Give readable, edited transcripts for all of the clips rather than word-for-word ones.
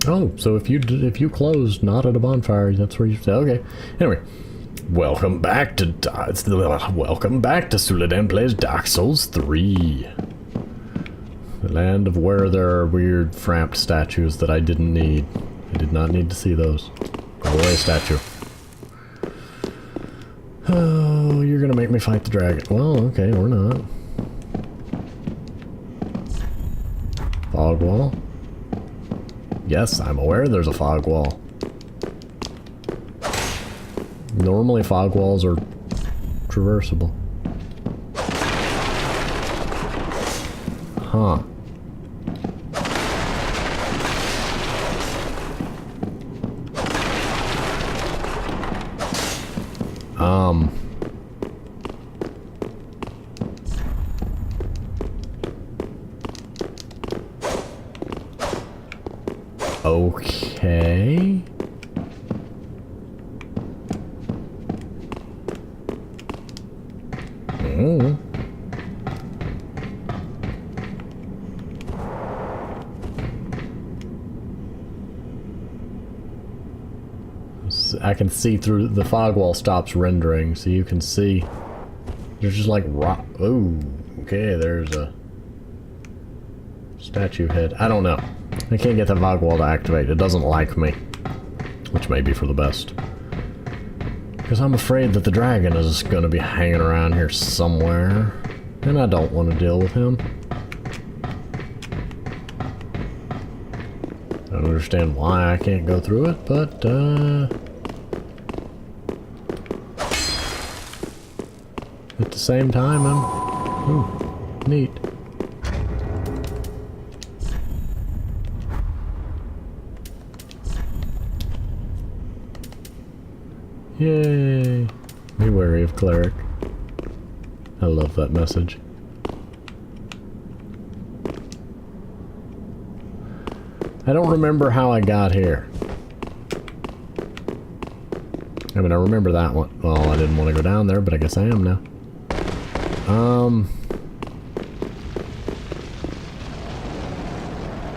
Oh, so if you close not at a bonfire, that's where you say, okay. Anyway, welcome back to Suladan Plays Dark Souls 3. The land of where there are weird framped statues that I didn't need. I did not need to see those. Go away, statue. Oh, you're gonna make me fight the dragon. Well, okay, or not. Fog wall. Yes, I'm aware there's a fog wall. Normally fog walls are traversable. Huh. Okay. Mm. I can see through the fog wall stops rendering, so you can see there's just like rock. Oh, okay, there's a statue head. I don't know. I can't get the fog wall to activate. It doesn't like me, which may be for the best. Because I'm afraid that the dragon is going to be hanging around here somewhere, and I don't want to deal with him. I don't understand why I can't go through it, but at the same time, I'm... Ooh, neat. Yay! Be wary of cleric. I love that message. I don't remember how I got here. I mean, I remember that one. Well, I didn't want to go down there, but I guess I am now.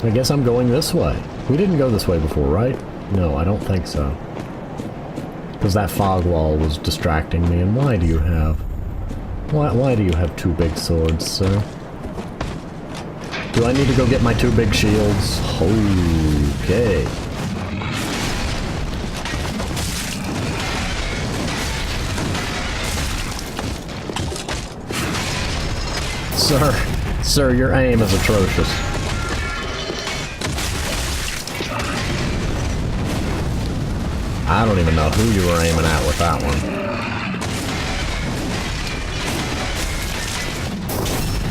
I guess I'm going this way. We didn't go this way before, right? No, I don't think so. Because that fog wall was distracting me, and why do you have... Why do you have two big swords, sir? Do I need to go get my two big shields? Okay. Sir, your aim is atrocious. I don't even know who you were aiming at with that one.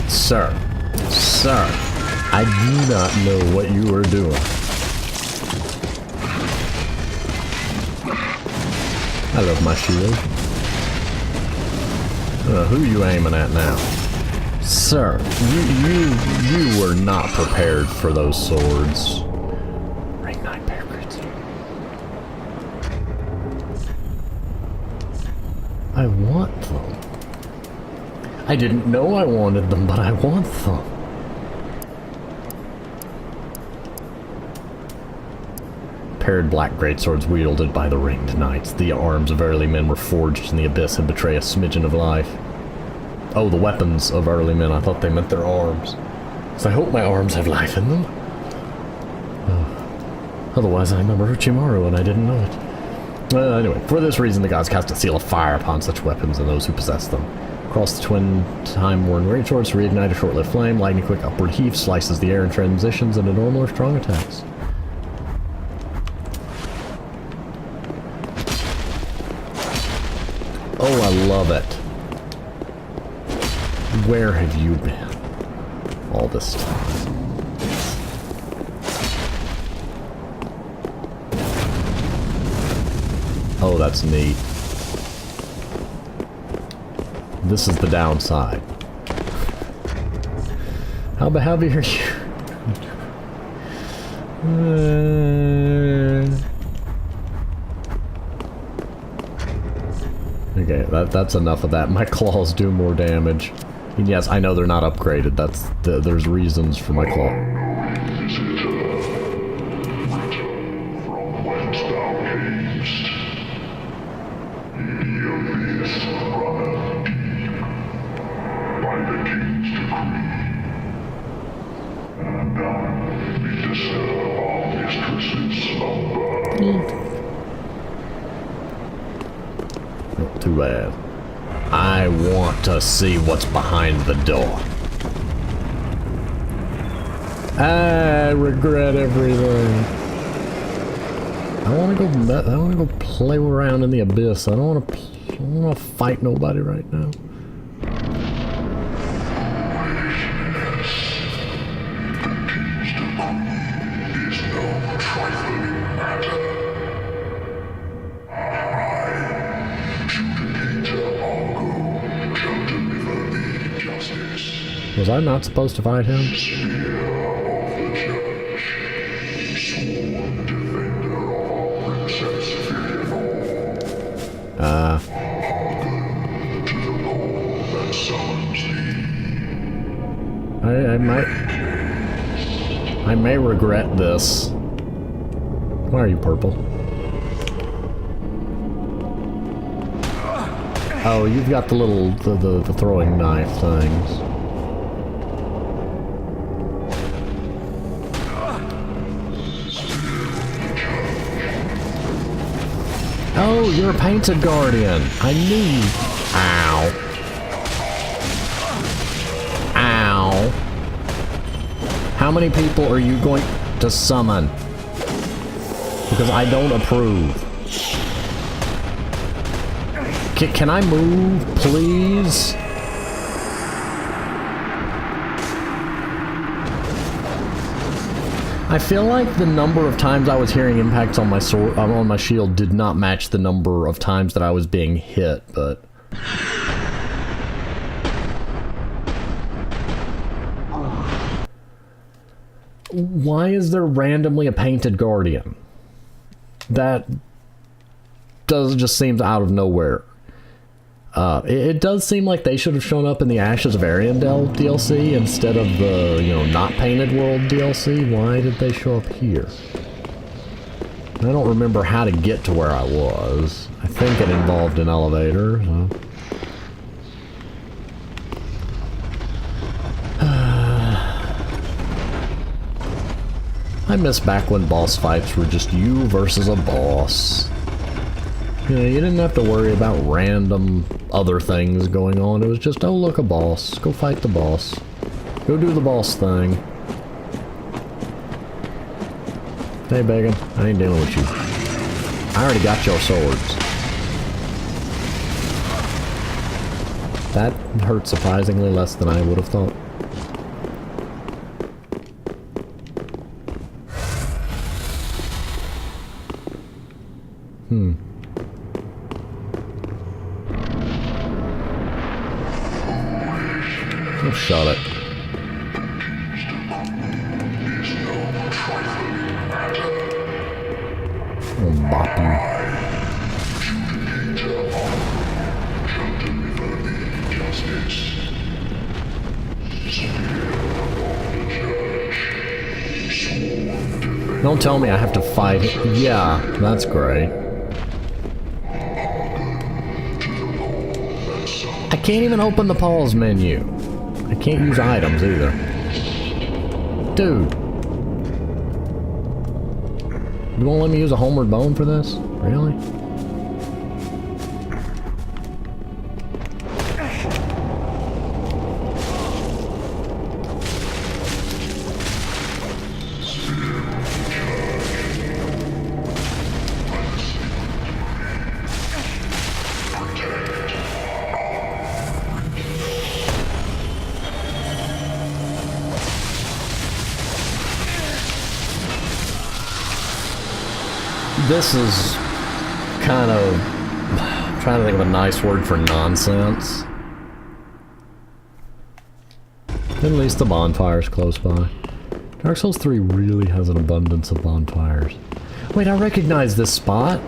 Sir, I do not know what you were doing. I love my shield. Who are you aiming at now? Sir, you were not prepared for those swords. Ring 9 paracrits. I want them. I didn't know I wanted them, but I want them. Paired black greatswords wielded by the ringed knights. The arms of early men were forged in the abyss and betray a smidgen of life. Oh, the weapons of early men. I thought they meant their arms. So I hope my arms have life in them. Oh. Otherwise, I'm a Orochimaru and I didn't know it. Anyway, for this reason, the gods cast a seal of fire upon such weapons and those who possess them. Across the twin time-worn greatswords to reignite a short-lived flame, lightning-quick upward heave slices the air in transitions into normal or strong attacks. Oh, I love it. Where have you been all this time? Oh, that's neat. This is the downside. How heavy are you? Okay, that's enough of that. My claws do more damage. And yes, I know they're not upgraded. There's reasons for my claw. Not too bad. I want to see what's behind the door. I regret everything. I want to go play around in the abyss. I don't want to fight nobody right now. Was I not supposed to fight him? I may regret this. Why are you purple? Oh, you've got the little, the throwing knife things. Oh, you're a painted guardian. I knew you. Ow. Ow. How many people are you going to summon? Because I don't approve. Can I move, please? I feel like the number of times I was hearing impacts on my sword, on my shield, did not match the number of times that I was being hit, but... Why is there randomly a painted guardian? That just seems out of nowhere. It does seem like they should have shown up in the Ashes of Ariandel DLC instead of the, you know, not painted world DLC. Why did they show up here? I don't remember how to get to where I was. I think it involved an elevator. So. I miss back when boss fights were just you versus a boss. You know, you didn't have to worry about random other things going on. It was just, oh look, a boss. Go fight the boss. Go do the boss thing. Hey, Began, I ain't dealing with you. I already got your swords. That hurt surprisingly less than I would have thought. Oh, shot it. I'll bop you. Don't tell me I have to fight it. Yeah, that's great. I can't even open the pause menu. I can't use items either. Dude. You won't let me use a homeward bone for this? Really? This is kind of, I'm trying to think of a nice word for nonsense. At least the bonfire's close by. Dark Souls 3 really has an abundance of bonfires. Wait, I recognize this spot.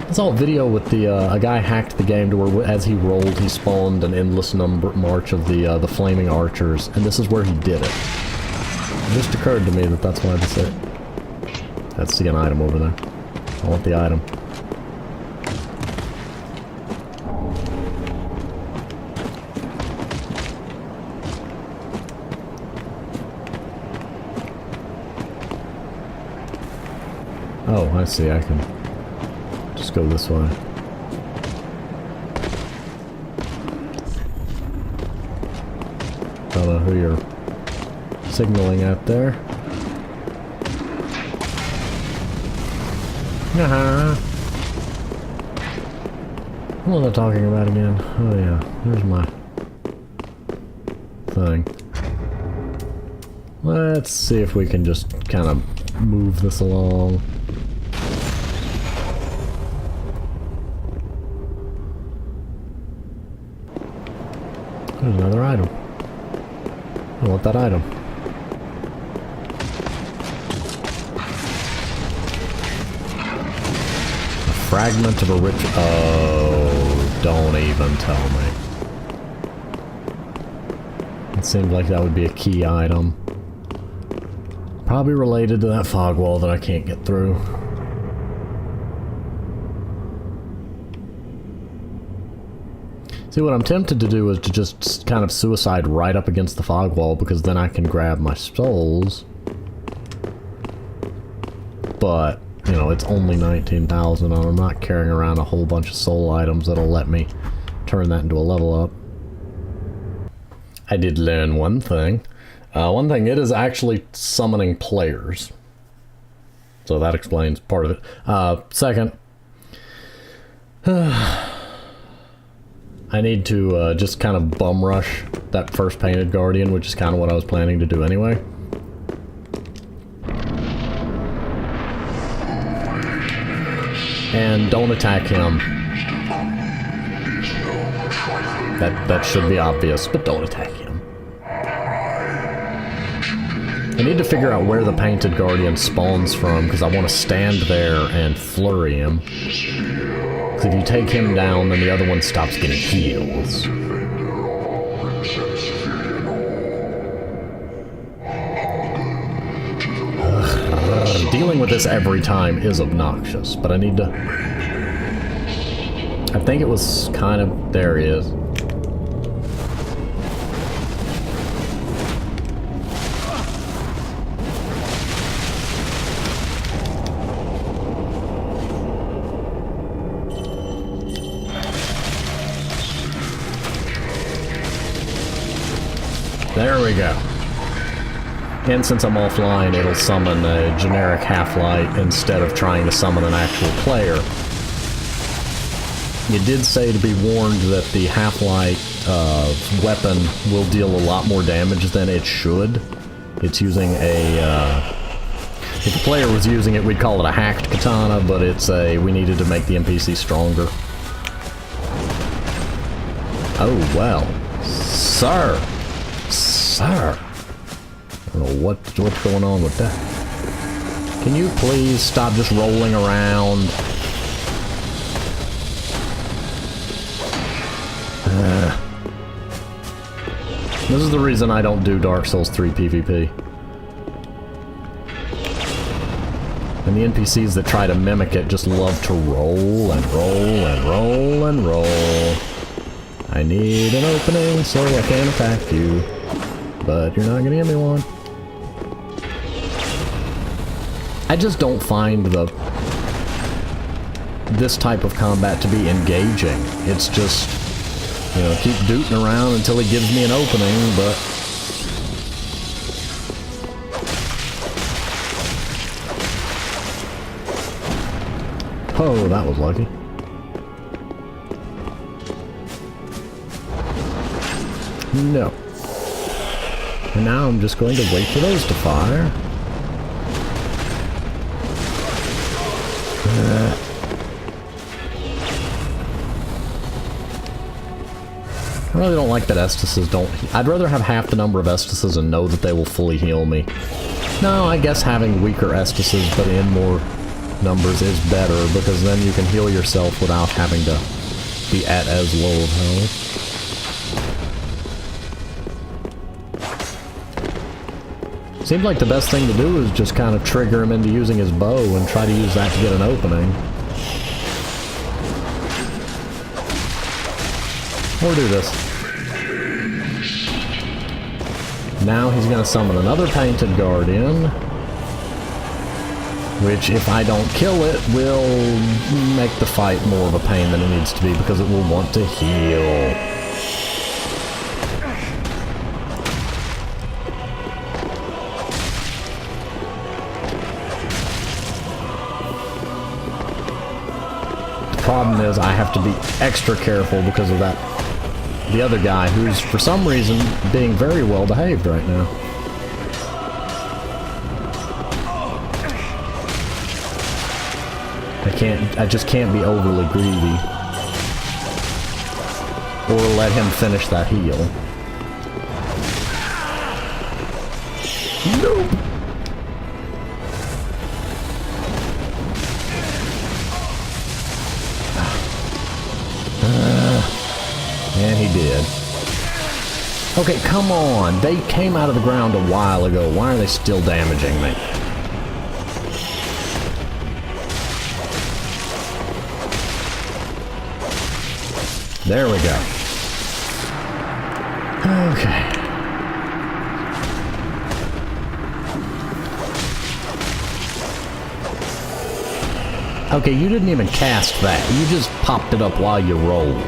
I saw a video with the, a guy hacked the game to where as he rolled, he spawned an endless march of the flaming archers, and this is where he did it. It just occurred to me that that's why this is. That's an item over there. I want the item. Oh, I see, I can just go this way. Don't know who you're signaling at there. What am I talking about again? Oh yeah, there's my thing. Let's see if we can just kind of move this along. There's another item. I want that item. A fragment of a rich... Oh, don't even tell me. It seems like that would be a key item. Probably related to that fog wall that I can't get through. See, what I'm tempted to do is to just kind of suicide right up against the fog wall, because then I can grab my souls. But, you know, it's only 19,000 and I'm not carrying around a whole bunch of soul items that'll let me turn that into a level up. I did learn one thing. One thing, it is actually summoning players. So that explains part of it. Second, I need to just kind of bum rush that first painted guardian, which is kind of what I was planning to do anyway. And don't attack him. That should be obvious, but don't attack him. I need to figure out where the painted guardian spawns from, because I want to stand there and flurry him. Because if you take him down, then the other one stops getting heals. Dealing with this every time is obnoxious, but I need to... I think it was kind of... There he is. There we go. And since I'm offline, it'll summon a generic Halflight instead of trying to summon an actual player. You did say to be warned that the Halflight weapon will deal a lot more damage than it should. It's using a... if the player was using it, we'd call it a hacked katana, but it's a... we needed to make the NPC stronger. Oh, well. Sir! Sir! I don't know what's going on with that. Can you please stop just rolling around? This is the reason I don't do Dark Souls 3 PvP. And the NPCs that try to mimic it just love to roll and roll and roll and roll. I need an opening so I can attack you. But you're not gonna give me one. I just don't find this type of combat to be engaging. It's just, you know, keep dooting around until he gives me an opening, but... Oh, that was lucky. No. And now I'm just going to wait for those to fire. I really don't like that Estises don't... I'd rather have half the number of Estises and know that they will fully heal me. No, I guess having weaker Estises but in more numbers is better, because then you can heal yourself without having to be at as low of health. Seems like the best thing to do is just kind of trigger him into using his bow and try to use that to get an opening. Or do this. Now he's going to summon another painted guardian. Which, if I don't kill it, will make the fight more of a pain than it needs to be because it will want to heal. The problem is I have to be extra careful because of that. The other guy who's, for some reason, being very well behaved right now. I just can't be overly greedy. Or let him finish that heal. Nope. And he did. Okay, come on. They came out of the ground a while ago. Why are they still damaging me? There we go. Okay. Okay, you didn't even cast that. You just popped it up while you rolled.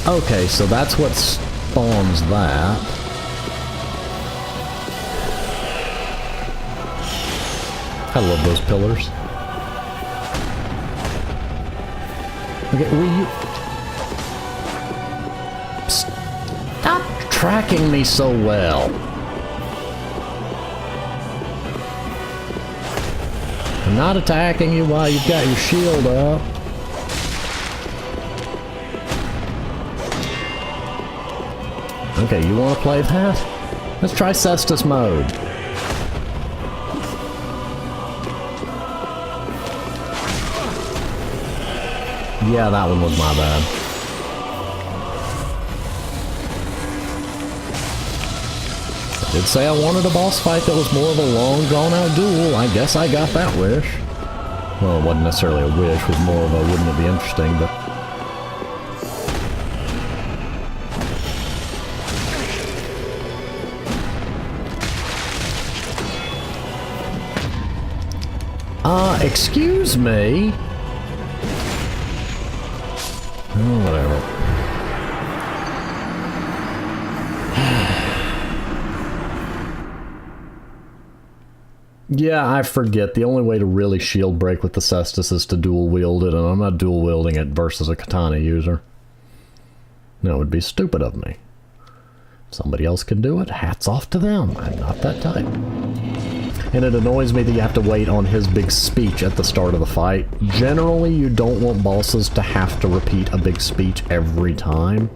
Okay, so that's what spawns that. I love those pillars. Okay, will you... Stop tracking me so well. I'm not attacking you while you've got your shield up. Okay, you want to play that? Let's try Cestus mode. Yeah, that one was my bad. I did say I wanted a boss fight that was more of a long, drawn-out duel. I guess I got that wish. Well, it wasn't necessarily a wish, it was more of a wouldn't it be interesting, but... excuse me? Oh, whatever. Yeah, I forget. The only way to really shield break with the Cestus is to dual wield it, and I'm not dual wielding it versus a katana user. No, it would be stupid of me. If somebody else can do it, hats off to them. I'm not that type. And it annoys me that you have to wait on his big speech at the start of the fight. Generally, you don't want bosses to have to repeat a big speech every time.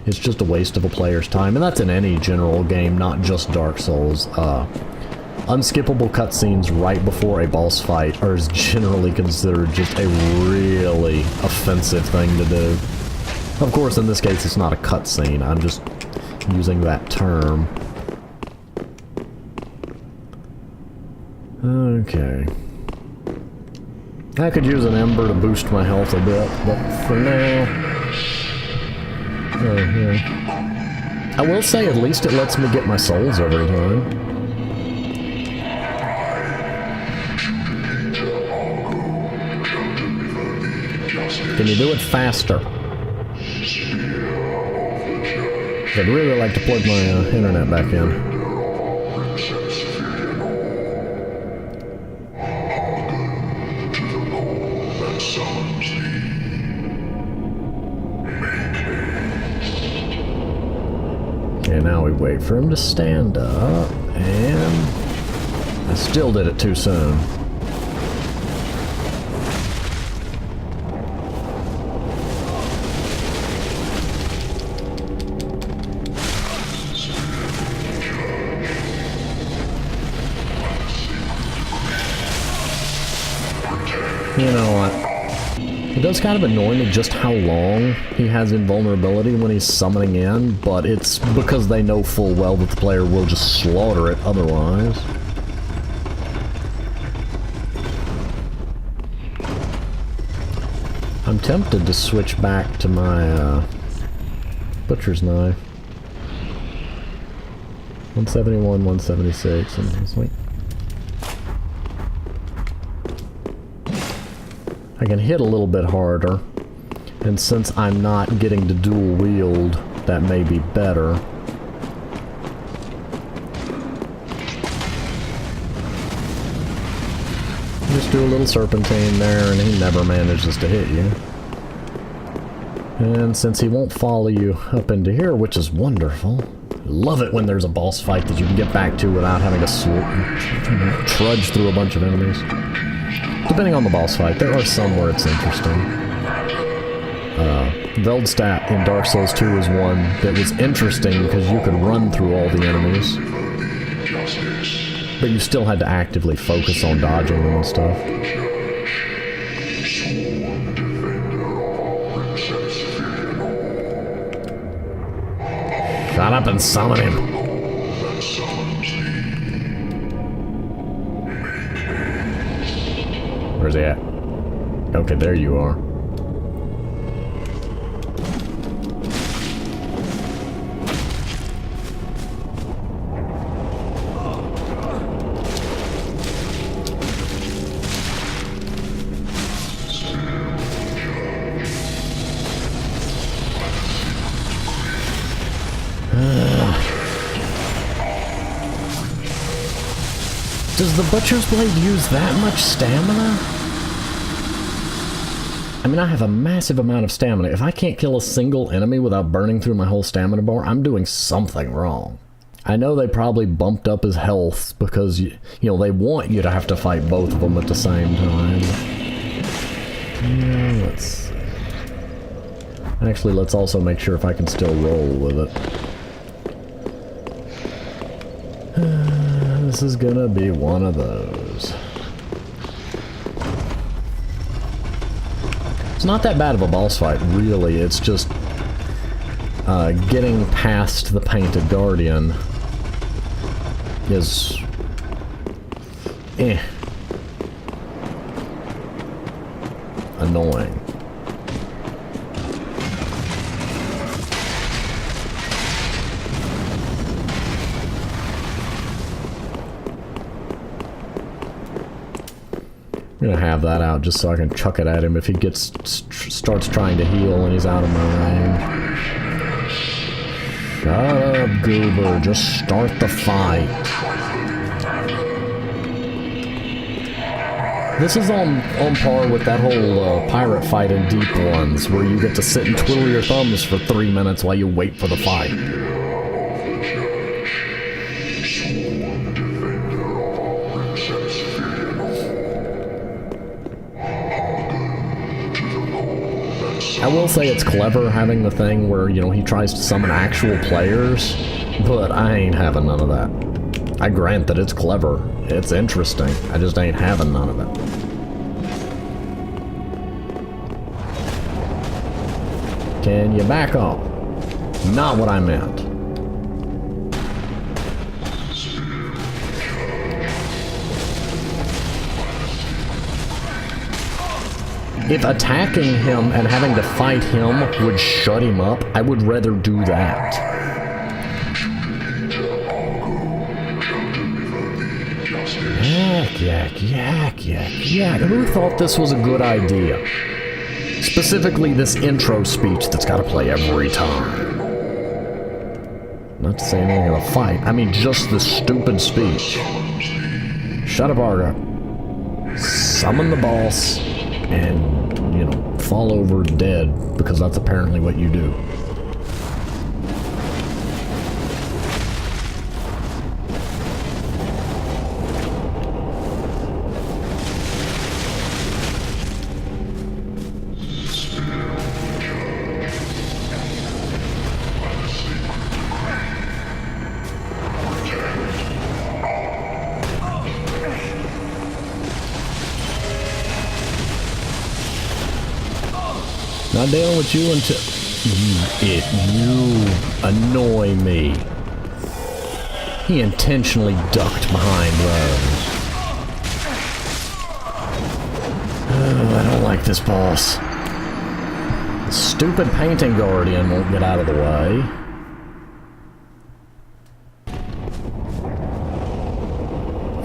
It's just a waste of a player's time, and that's in any general game, not just Dark Souls. Unskippable cutscenes right before a boss fight are generally considered just a really offensive thing to do. Of course, in this case, it's not a cutscene. I'm just using that term. Okay. I could use an ember to boost my health a bit, but for now... Oh, yeah. I will say, at least it lets me get my souls every time. Can you do it faster? I'd really like to plug my internet back in. Okay, now we wait for him to stand up, and I still did it too soon. You know what? It does kind of annoy me just how long he has invulnerability when he's summoning in, but it's because they know full well that the player will just slaughter it otherwise. I'm tempted to switch back to my Butcher's knife. 171, 176, and it's like... I can hit a little bit harder, and since I'm not getting to dual wield, that may be better. Just do a little serpentine there, and he never manages to hit you. And since he won't follow you up into here, which is wonderful. Love it when there's a boss fight that you can get back to without having to trudge through a bunch of enemies. Depending on the boss fight, there are some where it's interesting. Veldstadt in Dark Souls 2 is one that was interesting because you could run through all the enemies. But you still had to actively focus on dodging them and stuff. Shut up and summon him! Where's he at? Okay, there you are. Does the Butcher's Blade use that much stamina? I mean, I have a massive amount of stamina. If I can't kill a single enemy without burning through my whole stamina bar, I'm doing something wrong. I know they probably bumped up his health because, you know, they want you to have to fight both of them at the same time. Yeah, let's... Actually, let's also make sure if I can still roll with it. This is gonna be one of those. It's not that bad of a boss fight, really. It's just getting past the Painted Guardian is annoying. I'm gonna have that out just so I can chuck it at him if he starts trying to heal and he's out of my range. Shut up, Goober. Just start the fight. This is on par with that whole pirate fight in Deep Ones, where you get to sit and twiddle your thumbs for 3 minutes while you wait for the fight. I will say it's clever having the thing where, you know, he tries to summon actual players, but I ain't having none of that. I grant that it's clever. It's interesting. I just ain't having none of it. Can you back off? Not what I meant. If attacking him and having to fight him would shut him up, I would rather do that. Yak, yak, yak, yak, yak. Who thought this was a good idea? Specifically this intro speech that's gotta play every time. Not to say anything of a fight, I mean just the stupid speech. Shut up, Argo. Summon the boss. And, you know, fall over dead, because that's apparently what you do. Not dealing with you until you annoy me. He intentionally ducked behind those. I don't like this boss. Stupid painting guardian won't get out of the way.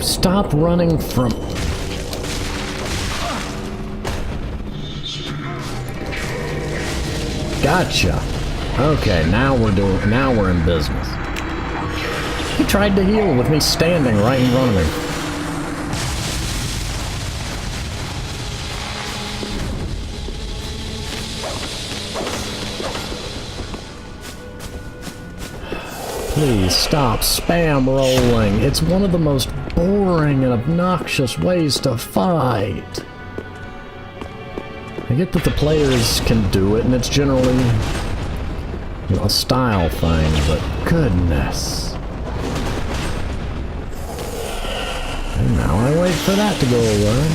Stop running from... Gotcha. Okay, now we're in business. He tried to heal with me standing right in front of me. Please stop spam rolling. It's one of the most boring and obnoxious ways to fight. I get that the players can do it, and it's generally, you know, a style thing, but goodness. And now I wait for that to go away.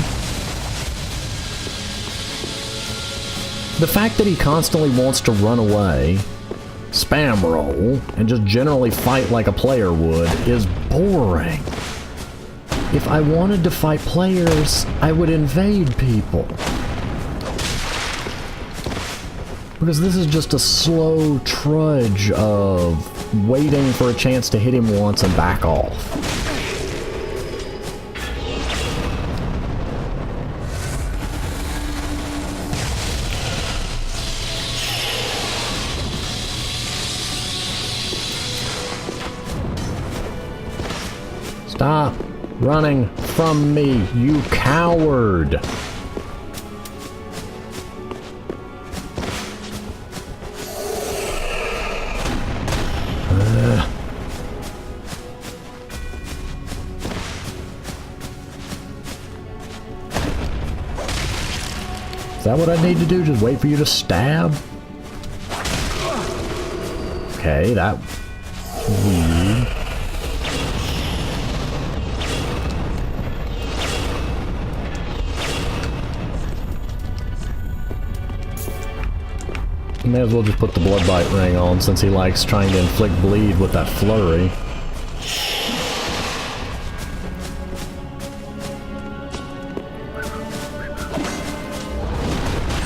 The fact that he constantly wants to run away, spam roll, and just generally fight like a player would is boring. If I wanted to fight players, I would invade people. Because this is just a slow trudge of waiting for a chance to hit him once and back off. Stop running from me, you coward! Is that what I need to do? Just wait for you to stab? Okay, that's weird. May as well just put the blood bite ring on since he likes trying to inflict bleed with that flurry.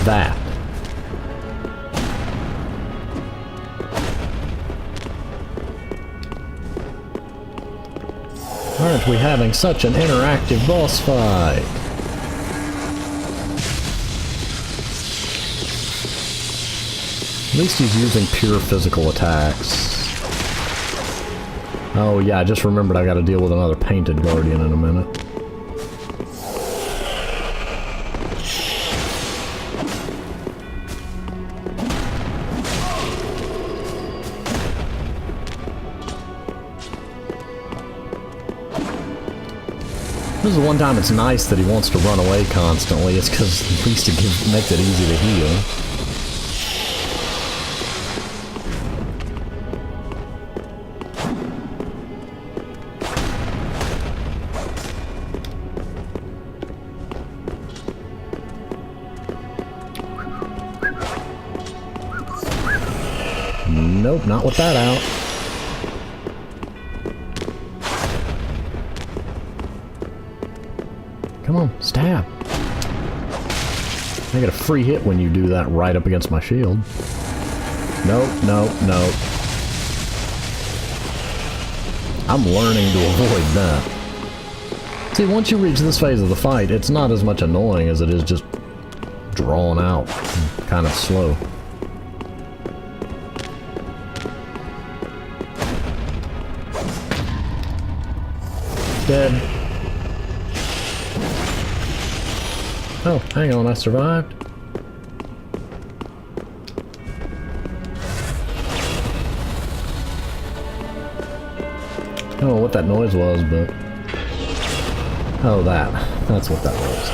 That. Aren't we having such an interactive boss fight? At least he's using pure physical attacks. Oh yeah, I just remembered I gotta deal with another painted guardian in a minute. This is the one time it's nice that he wants to run away constantly. It's because at least it makes it easy to heal. Nope, not with that out. Come on, stab. I get a free hit when you do that right up against my shield. Nope, nope, nope. I'm learning to avoid that. See, once you reach this phase of the fight, it's not as much annoying as it is just drawn out, kind of slow. Dead. Oh, hang on, I survived. I don't know what that noise was, but... Oh, that's what that was.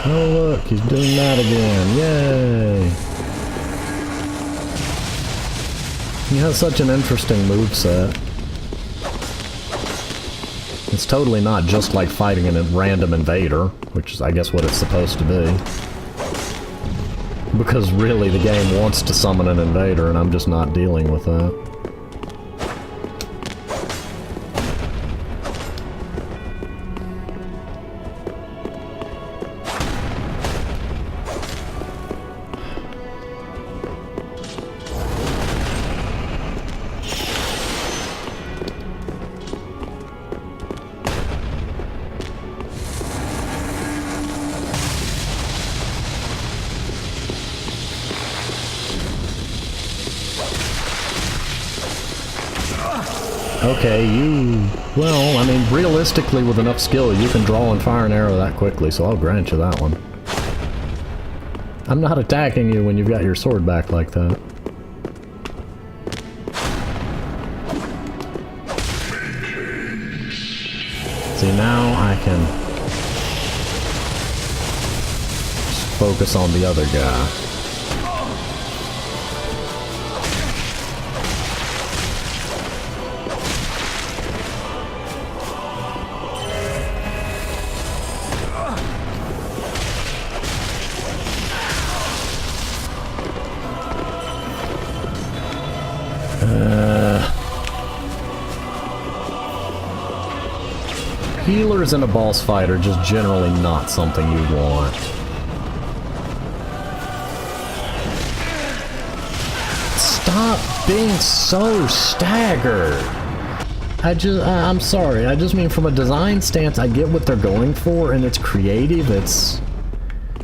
Oh, look, he's doing that again. Yay! He has such an interesting moveset. It's totally not just like fighting a random invader, which is, I guess, what it's supposed to be. Because really, the game wants to summon an invader, and I'm just not dealing with that. Okay, you... Well, I mean, realistically, with enough skill, you can draw and fire an arrow that quickly, so I'll grant you that one. I'm not attacking you when you've got your sword back like that. See, now I can just focus on the other guy. Healers in a boss fight are just generally not something you want. Stop being so staggered! I'm sorry, I just mean from a design stance, I get what they're going for, and it's creative, it's,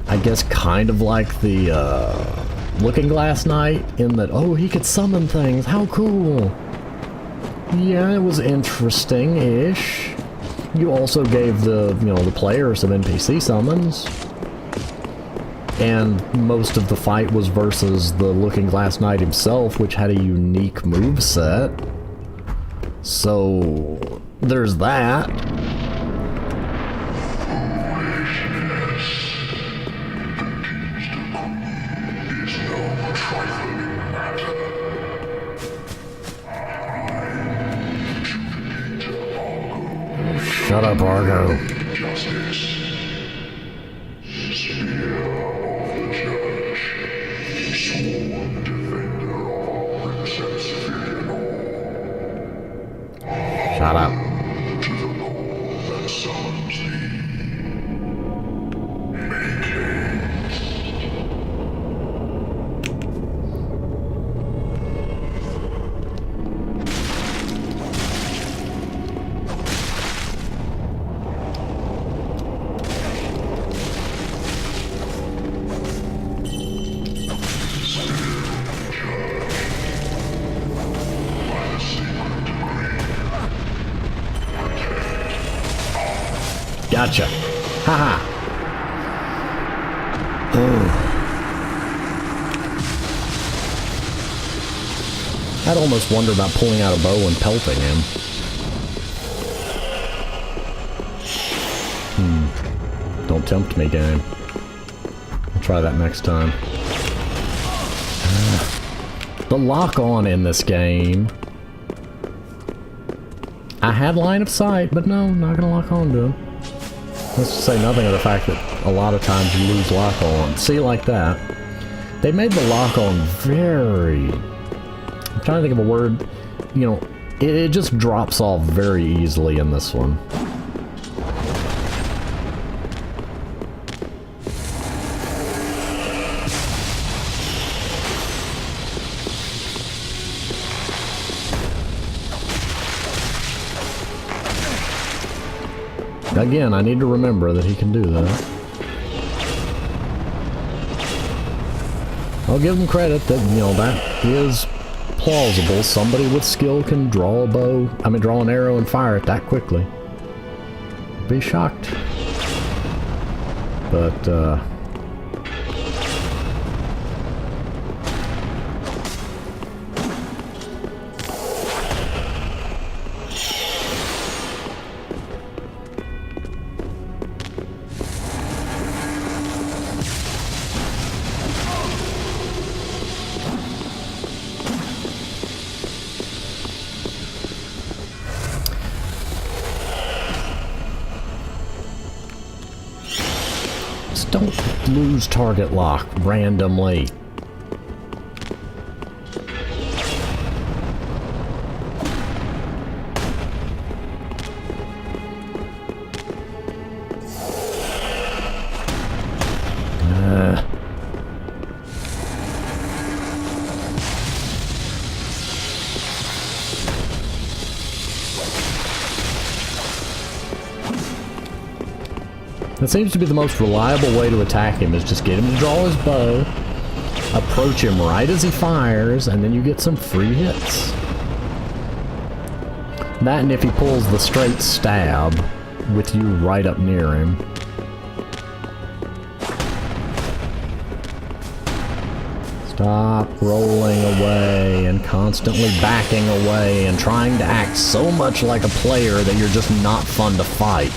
I guess, kind of like the, Looking Glass Knight, in that, oh, he could summon things, how cool! Yeah, it was interesting-ish. You also gave the, you know, the player some NPC summons. And most of the fight was versus the Looking Glass Knight himself, which had a unique moveset. So, there's that. Shut up, Argo. Shut up. Gotcha. Haha. I'd almost wonder about pulling out a bow and pelting him. Don't tempt me, game. I'll try that next time. The lock-on in this game. I had line of sight, but no, not gonna lock on to him. Let's just say nothing of the fact that a lot of times you lose lock-on. See, like that. They made the lock-on very... I'm trying to think of a word. You know, it just drops off very easily in this one. Again, I need to remember that he can do that. I'll give him credit that, you know, that is plausible. Somebody with skill can draw a bow, draw an arrow and fire it that quickly. Be shocked. But, don't lose target lock randomly. That seems to be the most reliable way to attack him, is just get him to draw his bow, approach him right as he fires, and then you get some free hits. That and if he pulls the straight stab with you right up near him. Stop rolling away and constantly backing away and trying to act so much like a player that you're just not fun to fight.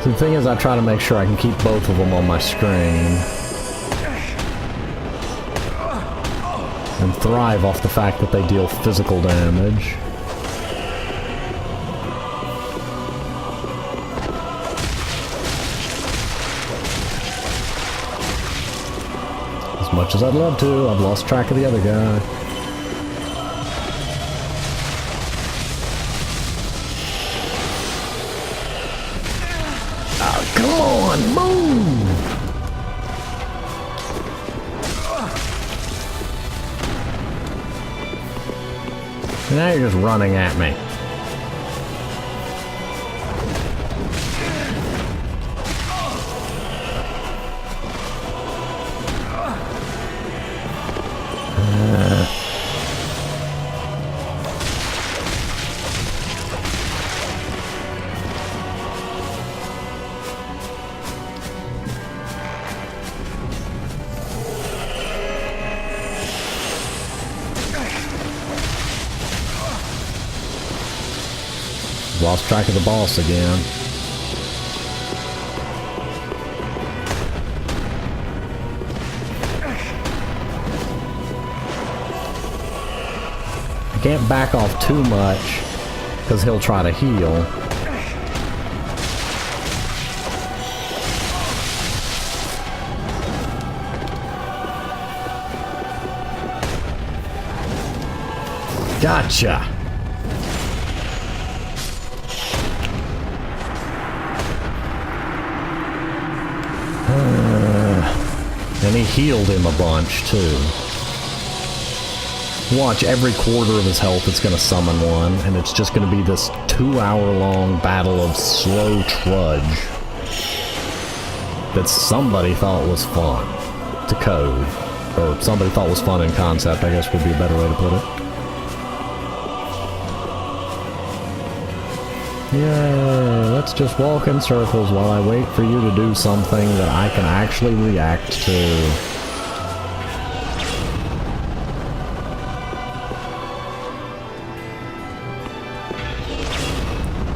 The thing is, I try to make sure I can keep both of them on my screen. And thrive off the fact that they deal physical damage. As much as I'd love to, I've lost track of the other guy. Come on, move! Now you're just running at me. Lost track of the boss again. I can't back off too much because he'll try to heal. Gotcha! And he healed him a bunch, too. Watch, every quarter of his health it's going to summon one, and it's just going to be this 2-hour-long battle of slow trudge that somebody thought was fun to code. Or somebody thought was fun in concept, I guess would be a better way to put it. Yeah, let's just walk in circles while I wait for you to do something that I can actually react to.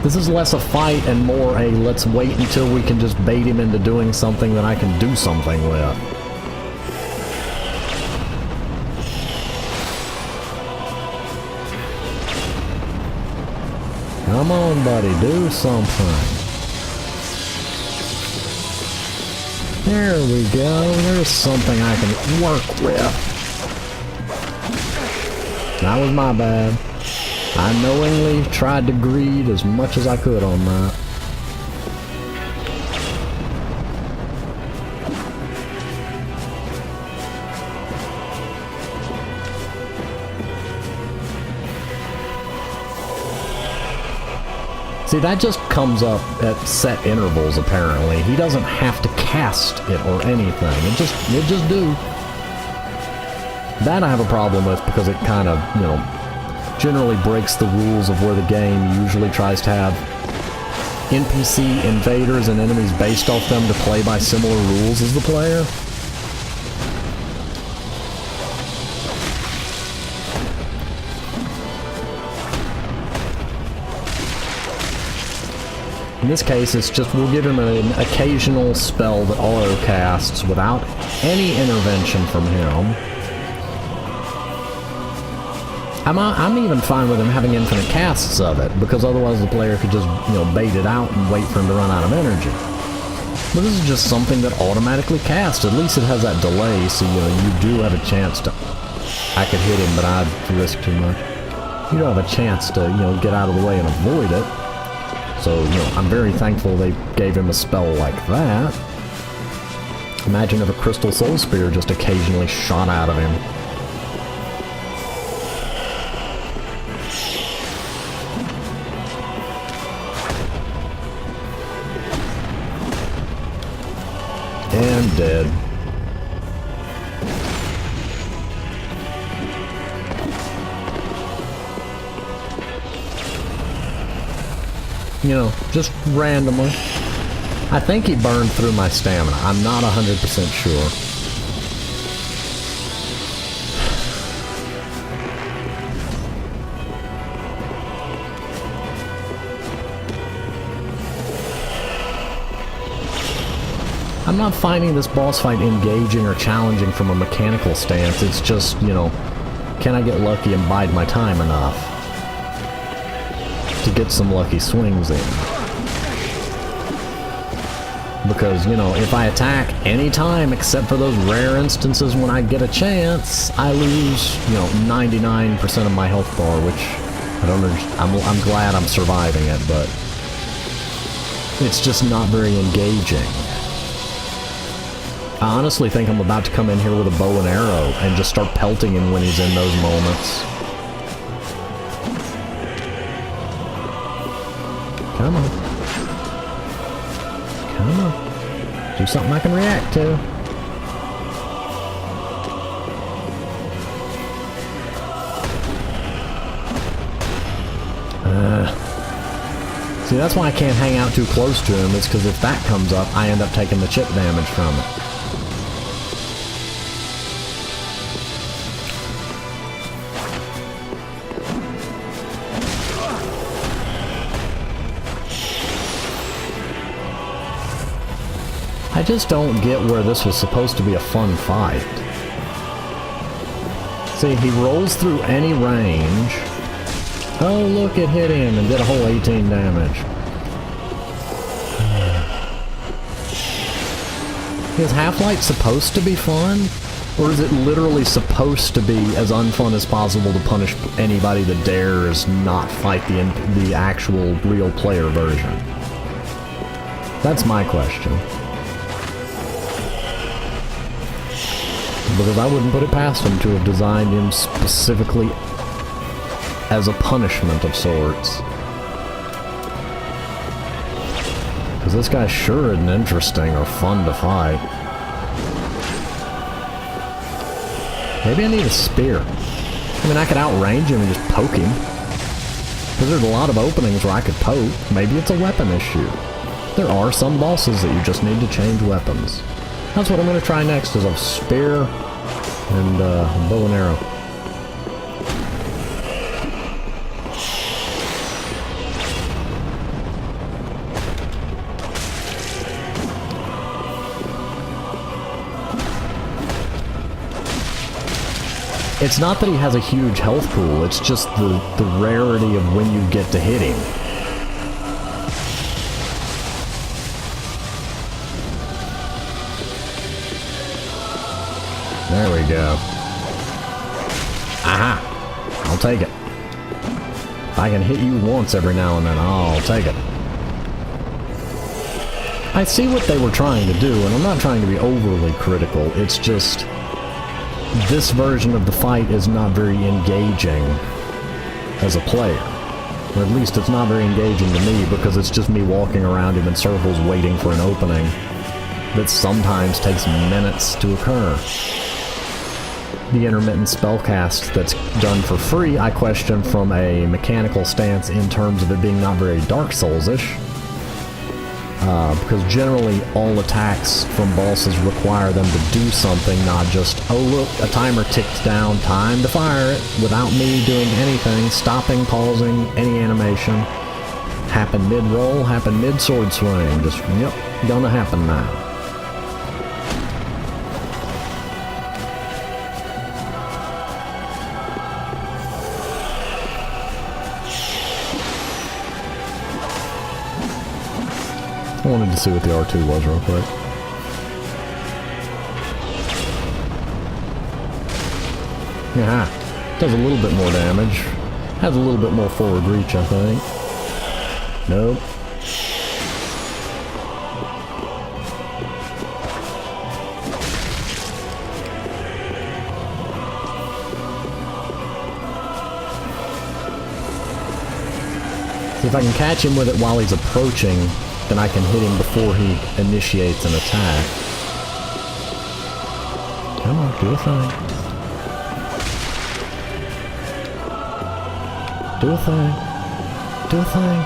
This is less a fight and more a let's wait until we can just bait him into doing something that I can do something with. Come on, buddy, do something. There we go. There's something I can work with. That was my bad. I knowingly tried to greed as much as I could on that. See, that just comes up at set intervals, apparently. He doesn't have to cast it or anything. It just do. That I have a problem with because it kind of, you know, generally breaks the rules of where the game usually tries to have NPC invaders and enemies based off them to play by similar rules as the player. In this case, it's just we'll give him an occasional spell that auto-casts without any intervention from him. I'm even fine with him having infinite casts of it, because otherwise the player could just, you know, bait it out and wait for him to run out of energy. But this is just something that automatically casts. At least it has that delay, so, you know, you do have a chance to... I could hit him, but I'd risk too much. You do have a chance to, you know, get out of the way and avoid it. So, you know, I'm very thankful they gave him a spell like that. Imagine if a Crystal Soul Spear just occasionally shot out of him. And dead. You know, just randomly. I think he burned through my stamina. I'm not 100% sure. I'm not finding this boss fight engaging or challenging from a mechanical stance. It's just, you know, can I get lucky and bide my time enough to get some lucky swings in? Because, you know, if I attack any time except for those rare instances when I get a chance, I lose, you know, 99% of my health bar, which I don't understand. I'm glad I'm surviving it, but it's just not very engaging. I honestly think I'm about to come in here with a bow and arrow and just start pelting him when he's in those moments. Come on. Come on. Do something I can react to. See, that's why I can't hang out too close to him. It's because if that comes up, I end up taking the chip damage from it. I just don't get where this was supposed to be a fun fight. See, he rolls through any range. Oh, look, it hit him and did a whole 18 damage. Is Halflight supposed to be fun? Or is it literally supposed to be as unfun as possible to punish anybody that dares not fight the actual real player version? That's my question. Because I wouldn't put it past him to have designed him specifically as a punishment of sorts. Because this guy sure isn't interesting or fun to fight. Maybe I need a spear. I mean, I could outrange him and just poke him. Because there's a lot of openings where I could poke. Maybe it's a weapon issue. There are some bosses that you just need to change weapons. That's what I'm going to try next, is a spear and a bow and arrow. It's not that he has a huge health pool, it's just the rarity of when you get to hit him. There we go. Aha! I'll take it. If I can hit you once every now and then, I'll take it. I see what they were trying to do, and I'm not trying to be overly critical. It's just, this version of the fight is not very engaging as a player. Or at least it's not very engaging to me, because it's just me walking around him in circles waiting for an opening that sometimes takes minutes to occur. The intermittent spellcast that's done for free, I question from a mechanical stance in terms of it being not very Dark Souls-ish. Because generally all attacks from bosses require them to do something, not just, oh look, a timer ticked down, time to fire it, without me doing anything, stopping, pausing, any animation. Happen mid-roll, happen mid-sword swing, just, yep, gonna happen now. I wanted to see what the R2 was real quick. Yeah, does a little bit more damage. Has a little bit more forward reach, I think. Nope. See, if I can catch him with it while he's approaching, then I can hit him before he initiates an attack. Come on, do a thing. Do a thing. Do a thing.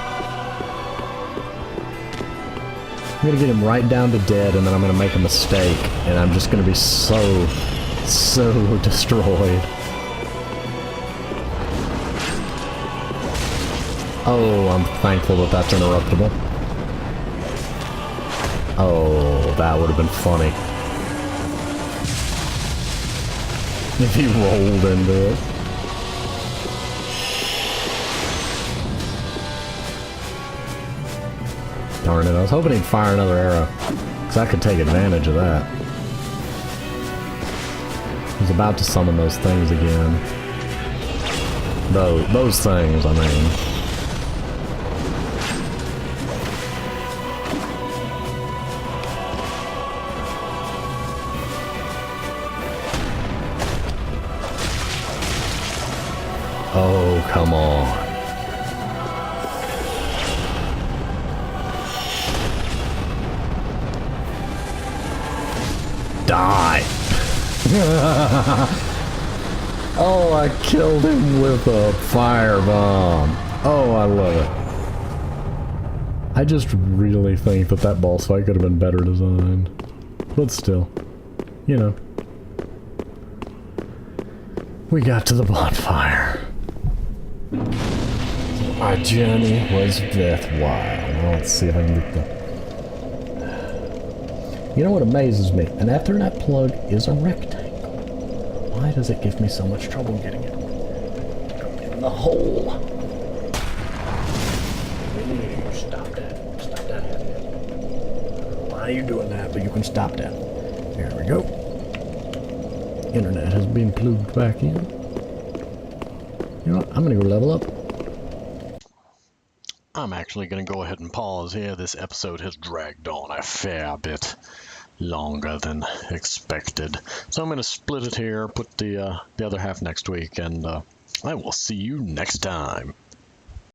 I'm gonna get him right down to dead, and then I'm gonna make a mistake, and I'm just gonna be so destroyed. Oh, I'm thankful that that's interruptible. Oh, that would have been funny. If he rolled into it. Darn it, I was hoping he'd fire another arrow, because I could take advantage of that. He's about to summon those things again. Those things, I mean. Oh, come on. Die! Oh, I killed him with a firebomb. Oh, I love it. I just really think that that boss fight could have been better designed. But still, you know. We got to the bonfire. Our journey was worthwhile. Now let's see if I can get the... You know what amazes me? An Ethernet plug is a rectangle. Why does it give me so much trouble getting it? In the hole. Stop that. Stop that. Why are you doing that? But you can stop that. There we go. Internet has been plugged back in. You know what? I'm gonna go level up. I'm actually going to go ahead and pause here. This episode has dragged on a fair bit longer than expected. So I'm going to split it here, put the other half next week, and I will see you next time.